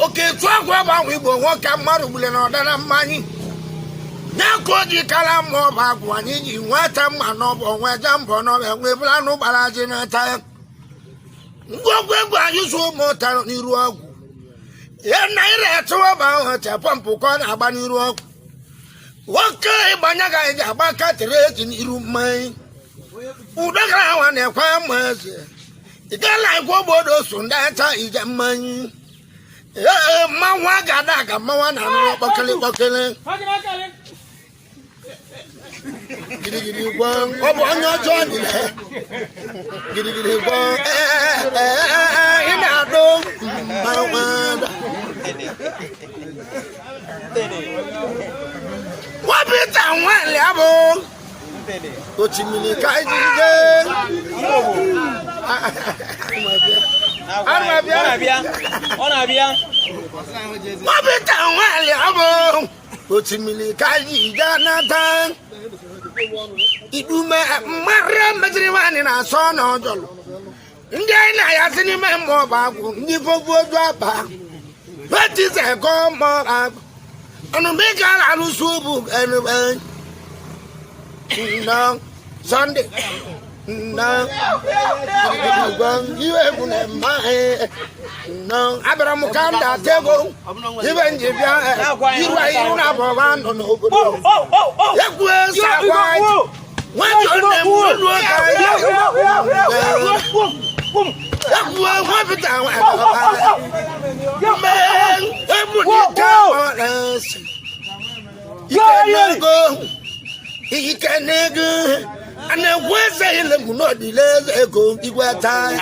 Okay, so I we will walk a model than money. Now, could you call more back one in what a man of where jump on and we plan no barrage in a time? Go, you so more town in Ogwu. Yeah, I to about a pump on a bunny rock. What kind of Banaga in a back at the rate in your mind? Udagara wane kwa mweze. Igala igwobodo sundata ijamanyi. Mawa gadaga mawa na no bakale. Gidi gwang obo onyo joni le. Gidi gwang ina do mawa. Wabita wale abo. Ochimini kaijije. Onabia. Wabita wale abo. Ochimini kaijije nata. Idume mara majriwani na sono jolo. Ndiye na yasini membo bagu. Nifogu dwapa. Wetize komo bagu. Onumika alusubu anyway. No Sunday. No. You have no Abraham Kanda Tego. Even if you are not one on the what your name would work. You go. He can go. And the Wednesday in the Munodi let go, you were tired.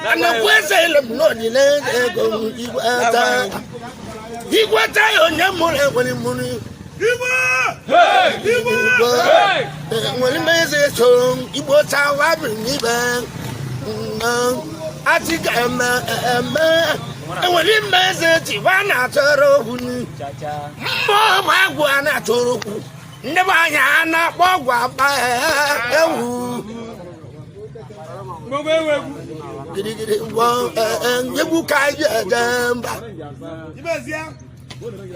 And the Wednesday in the Munodi let go, you were tired. He was tired on your money when he money. When he makes it home, he was out of me back. I think I'm and when he makes it, he ran out of Mama, one at all. Never yana bogwa ba ewu gidi wo yebu kai jamba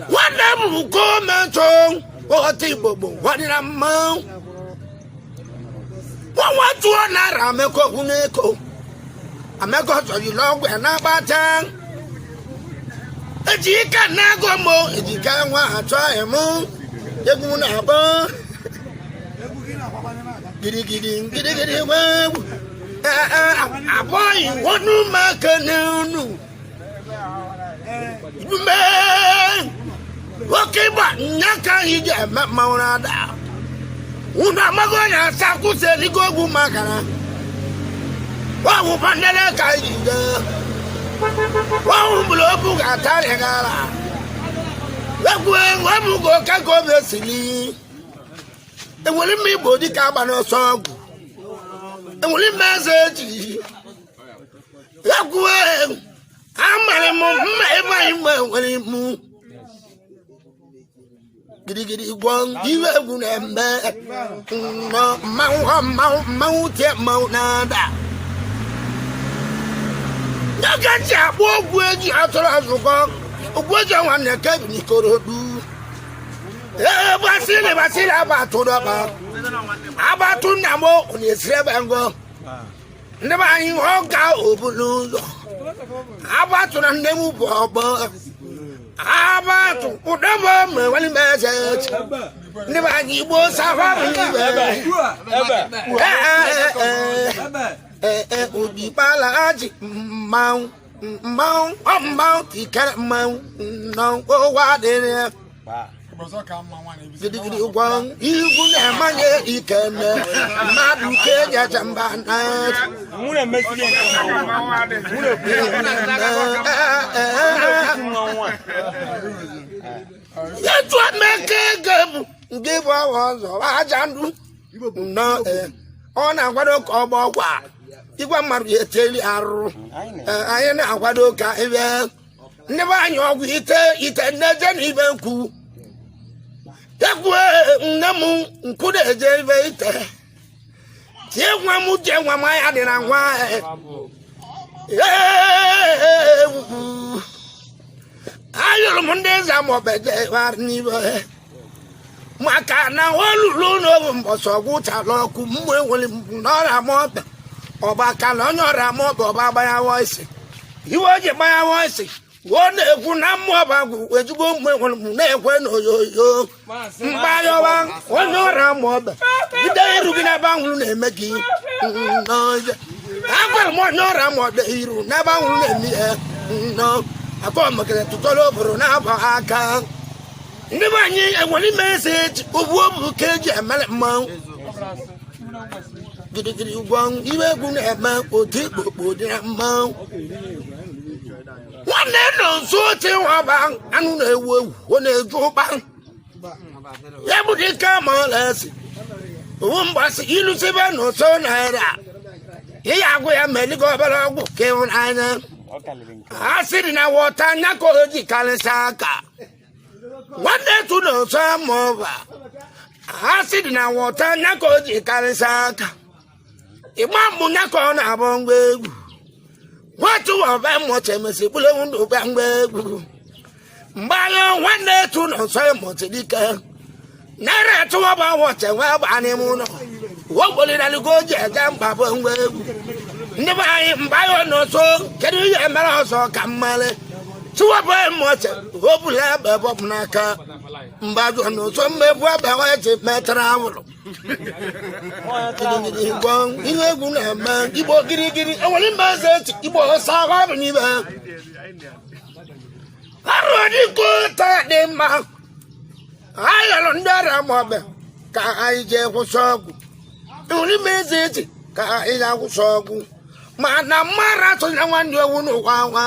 wanda mu ko mento o ti bobo wadira ma wa tu na ra me ko huneko ameko to yi logwe na batan ejika na gomo ejika nwa ato emu Yeguna ba gidi wa aboy wonu makanunu me okay ba nyaka hije maurada una magonya sakuse ligogu makana wa wo pandele kaijida wa wo blobu gatare gala Wamu go kago besili. E woli mi bodi ka ba no so Ogwu. E woli Ezechi. Ogwu amare mo ma woli mu. Gidi gwang iwe Ogwu na mbe. No mau te mau nada. Naga ja bo Ogwu eji atoro azuko. Ogwoja wan ka bi korodu basile abatu do ba abatu namo oni esrebe ngo ndeba yin hoga obulu abatu na nemu bobo abatu udamo me wali message ndeba yin bo safa odi palaji mau ti kare mau no o wa de gidi gwang igu na manye ikene madu ke ja jamba na muna mesile ya tu ameke gabu give was ajandu no ona gwado ko bogwa igwa maru eteli aru aye na agwado ka ebe ne ba anyo Ogwu ite neje ni benku yakwe nnamu nkude eje ebe ite tie nwa mu je nwa ma ya dị na nwa ayoro munde za mo beje war ni be maka na olulu no mboso Ogwu ta lo ku mu enwele nora mo Oba kala nyora mo oba baya voice. Iwo je baya voice. One egwu na mmụọ bagwu ejugo Umuenwenlum na-ekwe n'oyoyo mgbayowa onye ọra mmụọ ide iru gị n'ebe anwụrụ na-eme gị agwara m onye ọra mmụọ de iru n'ebe anwụrụ na-eme ihe akọ mekere tụtọrọ oburu na-aba aka ndị be anyị enwere ime eze ugwu obu ka eji emere mmanwụ gidigidi ụgwọ iwe egwu na-eme otu ikpokpo dị na mmanwụ nwanne nọ nso oche nwaba anụ na-ewu ewu ọ na-eju ụkpa ya bụ dịka ma ọla esi owu mgbasị ịlụsibe n'ụsọ naira ihe agwụ ya meligo obere ọgwụ ka ịhụnanya ha sịrị na wọta anya ka o ji karịsịa aka nwanne tu n'ụsọ ma ọba ha sịrị na wọta anya ka o ji karịsịa aka ịgba mbụ nya ka ọ na-abụ ngwa egwu nwatu ọba mmụta emesi kpụrụ ewu ndụ gba mgbe egwu mgbe agha nwanne etu nọ nsọ ịmụta dike naira etụwaba wọta nwe gba n'ime ụlọ wogboliraligo ji eje mba bụ ngwa egwu ndị be anyị mgbe agha n'ọsọ kedu ihe mere ọzọ ka mmalị tụwaba mmụta obula ebe bọbụ n'aka mgbe ajọ n'ụsọ mmegbu ebe nwa ji metara awụrụ ihe egwu na-eme igbo girigiri enwere mba eze igbo ọsa agha bụ n'ibe arụ dịko taa dị mma anyị yọrọ ndị ọrịa maọbụ ka anyị jee kwụsị ọgwụ enwere mba eze echi ka anyị jee kwụsị ọgwụ ma na mmadụ atụghị na nwanne ewu n'ụwa nwa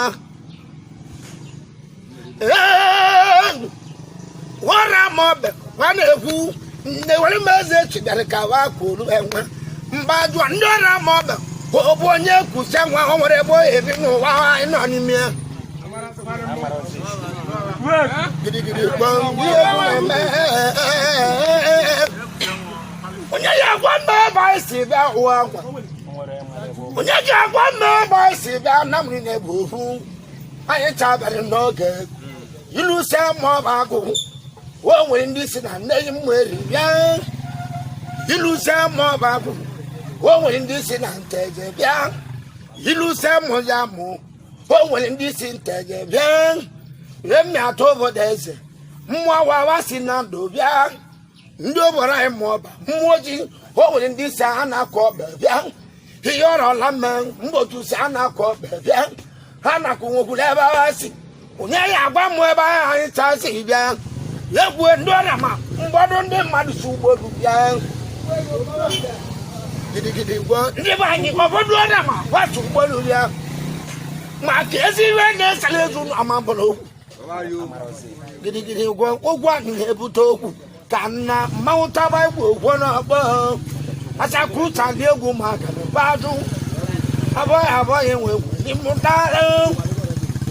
ọrịa maọbụ nwa na-ekwu ndị were meze chidere ka wa kwuru enwe mba jụọ ndị ọrụ ama ọbịa ọ bụ onye kwụsị nwa ọ nwere ebe oyi ebi n'ụwa anyị nọ n'ime ya onye ji agwa mma ebe anyị si bịa ụwa akwa onye ji agwa mma ebe anyị si bịa na mmiri na-ebu ofu anyị chabere n'oge ilusi ma ọ bụ agụ o nwere ndị si na nne yi mmeri bịa ilusi ma ọ bụ agụ o nwere ndị si na nteje bịa ilusi mụ ya mụ o nwere ndị si nteje bịa remi atọ obodo eze mmụọ wawa si na ndụ bịa ndị obodo anyị ma ọba mmụọ ojii o nwere ndị si ha na-akọ ọba bịa ihe ọrọla mme mgbotu si ha na-akọ ọba bịa ha nakwa nwekwuru ebe ha si onye ya agwa mmụ ebe ahụ anyị chasị bịa egwu ndị ọrịa ma mgbọdụ ndị mmadụ si ugbodu bịa gidigidi gwo ndị be anyị obodo ọrịa ma gbatu ugbodu bịa ma ka ezi iwe na-esere ezu amabụla okwu gidigidi gwo ụgwọ anyị na-ebute okwu ka nna mmanwụ taba egwu ogwo n'ọgbọ asakwuta ndị egwu maka na badu abụghị enwe egwu n'ịmụta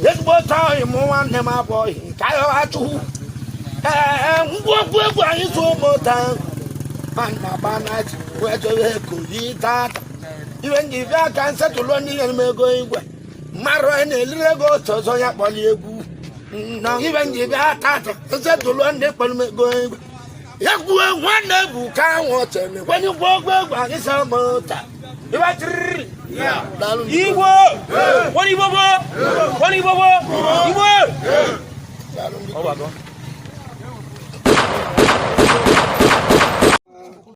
ezigbo tọghị mụ nwanne m abụghị ka ya achụ ngwokwu egwu anyị tụ ụmụta mana banaji wee jere ekori tata iwe ndị ife aka nsetụlụ ndị nyere m ego igwe mmarụ onye na-elire ego otu ọzọ ya kpọrọ egwu na iwe ndị ife tata nsetụlụ ndị kpọrọ m ego igwe ya kwuo nwanne bụ ka ahụ otere kwenye ụgwọ ọgwụ egwu anyị sọ mụta iwe tiriri Igbo! One Igbo! One Igbo! Igbo!